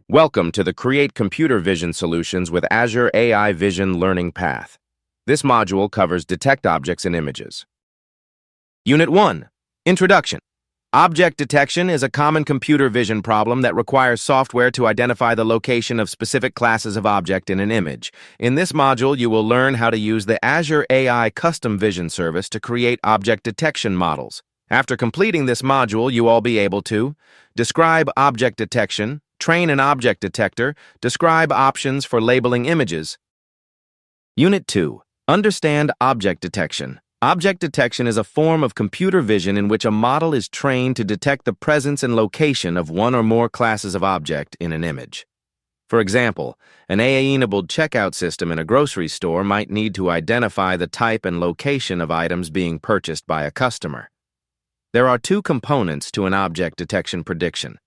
Welcome to the Create Computer Vision Solutions with Azure AI Vision Learning Path. This module covers Detect Objects and Images. Unit 1. Introduction. Object detection is a common computer vision problem that requires software to identify the location of specific classes of object in an image. In this module, you will learn how to use the Azure AI Custom Vision service to create object detection models. After completing this module, you will be able to describe object detection, train an object detector, describe options for labeling images. Unit 2. Understand object detection. Object detection is a form of computer vision in which a model is trained to detect the presence and location of one or more classes of object in an image. For example, an AI-enabled checkout system in a grocery store might need to identify the type and location of items being purchased by a customer. There are two components to an object detection prediction: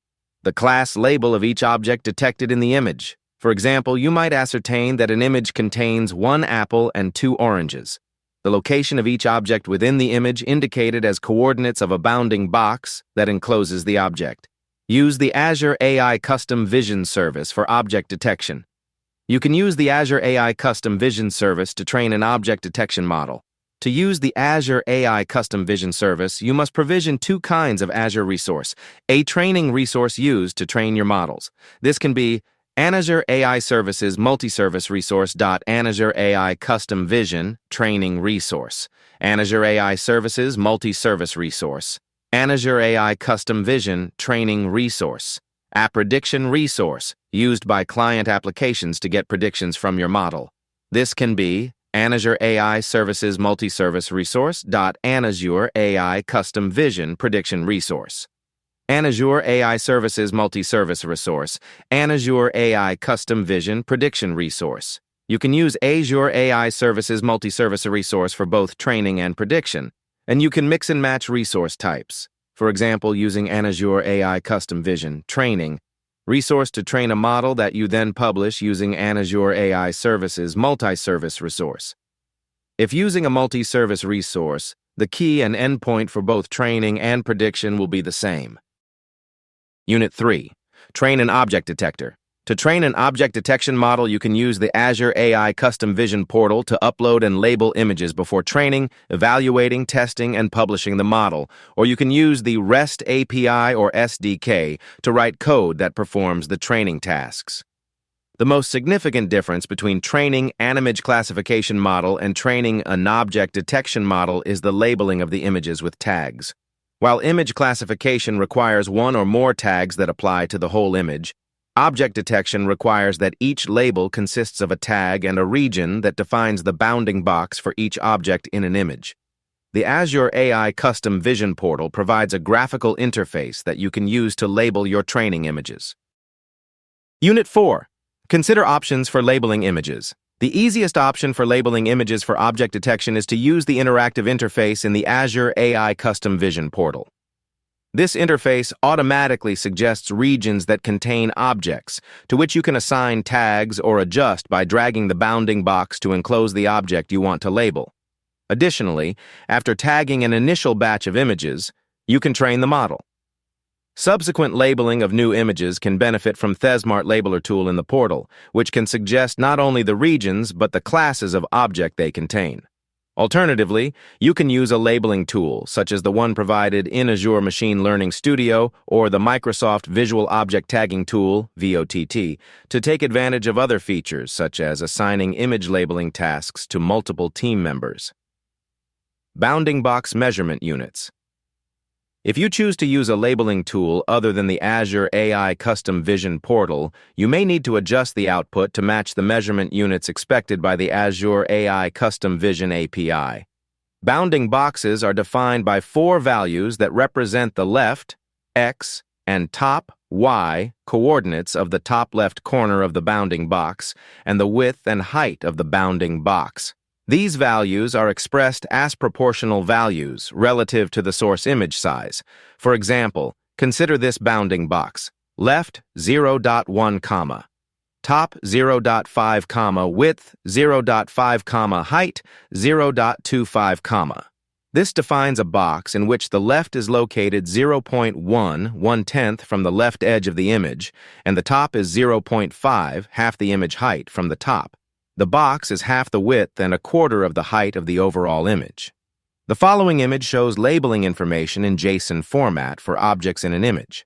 the class label of each object detected in the image. For example, you might ascertain that an image contains 1 apple and 2 oranges. The location of each object within the image indicated as coordinates of a bounding box that encloses the object. Use the Azure AI Custom Vision service for object detection. You can use the Azure AI Custom Vision service to train an object detection model. To use the Azure AI Custom Vision service, you must provision 2 kinds of Azure resource: a training resource used to train your models. This can be Azure AI Services Multi-Service Resource. Azure AI Custom Vision Training Resource. Azure AI Services Multi-Service Resource. Azure AI Custom Vision Training Resource. A prediction resource, used by client applications to get predictions from your model. This can be Azure AI Services Multi-Service Resource. Azure AI Custom Vision Prediction Resource. Azure AI Services Multi-Service Resource. Azure AI Custom Vision Prediction Resource. You can use Azure AI Services Multi-Service Resource for both training and prediction, and you can mix and match resource types. For example, using Azure AI Custom Vision Training Resource to train a model that you then publish using Azure AI Services Multi-Service Resource. If using a multi-service resource, the key and endpoint for both training and prediction will be the same. Unit 3. Train an object detector. To train an object detection model, you can use the Azure AI Custom Vision portal to upload and label images before training, evaluating, testing, and publishing the model, or you can use the REST API or SDK to write code that performs the training tasks. The most significant difference between training an image classification model and training an object detection model is the labeling of the images with tags. While image classification requires 1 or more tags that apply to the whole image, object detection requires that each label consists of a tag and a region that defines the bounding box for each object in an image. The Azure AI Custom Vision portal provides a graphical interface that you can use to label your training images. Unit 4. Consider options for labeling images. The easiest option for labeling images for object detection is to use the interactive interface in the Azure AI Custom Vision portal. This interface automatically suggests regions that contain objects, to which you can assign tags or adjust by dragging the bounding box to enclose the object you want to label. Additionally, after tagging an initial batch of images, you can train the model. Subsequent labeling of new images can benefit from TheSmart Labeler tool in the portal, which can suggest not only the regions but the classes of object they contain. Alternatively, you can use a labeling tool, such as the one provided in Azure Machine Learning Studio or the Microsoft Visual Object Tagging Tool, VOTT, to take advantage of other features, such as assigning image labeling tasks to multiple team members. Bounding box measurement units. If you choose to use a labeling tool other than the Azure AI Custom Vision portal, you may need to adjust the output to match the measurement units expected by the Azure AI Custom Vision API. Bounding boxes are defined by 4 values that represent the left, X, and top, Y, coordinates of the top left corner of the bounding box, and the width and height of the bounding box. These values are expressed as proportional values relative to the source image size. For example, consider this bounding box: left 0.1, top 0.5, width 0.5, height 0.25. This defines a box in which the left is located 0.1 from the left edge of the image, and the top is 0.5, half the image height, from the top. The box is half the width and a quarter of the height of the overall image. The following image shows labeling information in JSON format for objects in an image.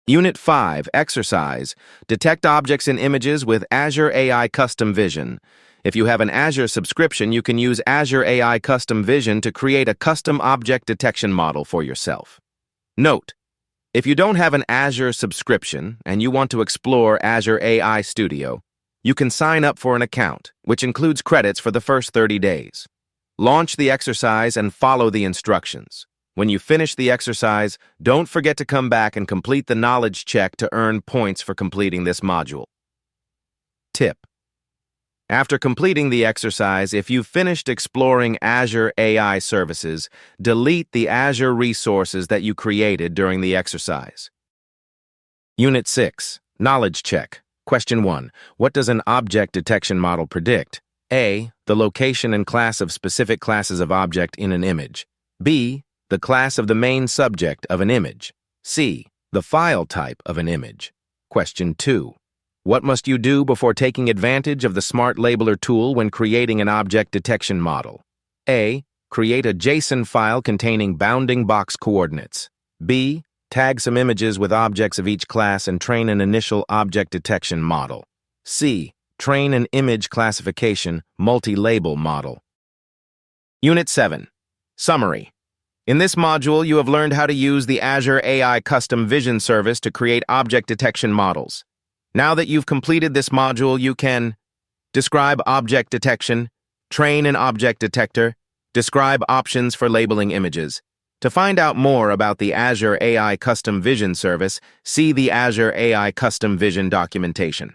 Unit 5, Exercise. Detect objects in images with Azure AI Custom Vision. If you have an Azure subscription, you can use Azure AI Custom Vision to create a custom object detection model for yourself. Note: if you don't have an Azure subscription and you want to explore Azure AI Studio, you can sign up for an account, which includes credits for the first 30 days. Launch the exercise and follow the instructions. When you finish the exercise, don't forget to come back and complete the knowledge check to earn points for completing this module. Tip: after completing the exercise, if you've finished exploring Azure AI services, delete the Azure resources that you created during the exercise. Unit 6, Knowledge Check. Question 1. What does an object detection model predict? A. The location and class of specific classes of object in an image. B. The class of the main subject of an image. C. The file type of an image. Question 2. What must you do before taking advantage of the Smart Labeler tool when creating an object detection model? A. Create a JSON file containing bounding box coordinates. B. Tag some images with objects of each class and train an initial object detection model. C. Train an image classification multi-label model. Unit 7. Summary. In this module, you have learned how to use the Azure AI Custom Vision service to create object detection models. Now that you've completed this module, you can describe object detection, train an object detector, describe options for labeling images. To find out more about the Azure AI Custom Vision service, see the Azure AI Custom Vision documentation.